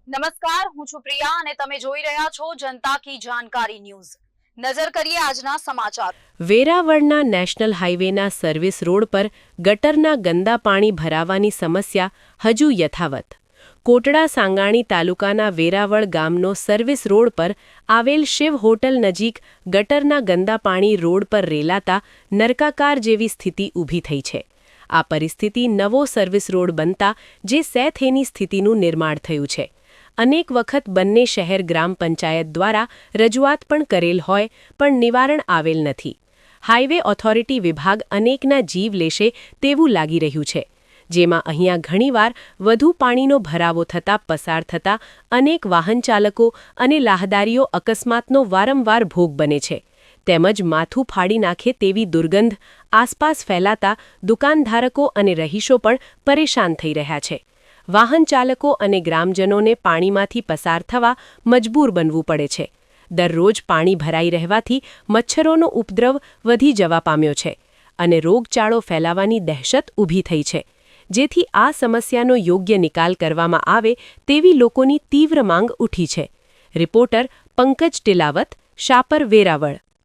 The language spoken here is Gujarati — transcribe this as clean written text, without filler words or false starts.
નમસ્કાર, હું છું પ્રિયા અને તમે જોઈ રહ્યા છો જનતા કી જાણકારી ન્યૂઝ। નજર કરીએ આજના સમાચાર। વેરાવળના નેશનલ હાઈવેના સર્વિસ રોડ પર ગટરના ગંદા પાણી ભરાવાની સમસ્યા હજુ યથાવત। કોટડા સાંગાણી તાલુકાના વેરાવળ ગામનો સર્વિસ રોડ પર આવેલ શિવ હોટલ નજીક ગટરના ગંદા પાણી રોડ પર રેલાતા નરકાકાર જેવી સ્થિતિ ઊભી થઈ છે। આ પરિસ્થિતિ નવો સર્વિસ રોડ બનતા જે સેથેની સ્થિતિનું નિર્માણ થયું છે। અનેક વખત બંને શહેર ગ્રામ પંચાયત દ્વારા રજૂઆત પણ કરેલ હોય પણ નિવારણ આવેલ નથી। હાઈવે ઓથોરિટી વિભાગ અનેકના જીવ લેશે તેવું લાગી રહ્યું છે, જેમાં અહીંયા ઘણીવાર વધુ પાણીનો ભરાવો થતાં પસાર થતા અનેક વાહન ચાલકો અને રાહદારીઓ અકસ્માતનો વારંવાર ભોગ બને છે, તેમજ માથું ફાડી નાખે તેવી દુર્ગંધ આસપાસ ફેલાતા દુકાનધારકો અને રહીશો પણ પરેશાન થઈ રહ્યા છે। વાહન ચાલકો અને ગ્રામજનોને પાણીમાંથી પસાર થવા મજબૂર બનવું પડે છે। દરરોજ પાણી ભરાઈ રહેવાથી મચ્છરોનો ઉપદ્રવ વધી જવા પામ્યો છે અને રોગચાળો ફેલાવાની દહેશત ઊભી થઈ છે, જેથી આ સમસ્યાનો યોગ્ય નિકાલ કરવામાં આવે તેવી લોકોની તીવ્ર માંગ ઉઠી છે। રિપોર્ટર પંકજ ટિલાવત, શાપર, વેરાવળ।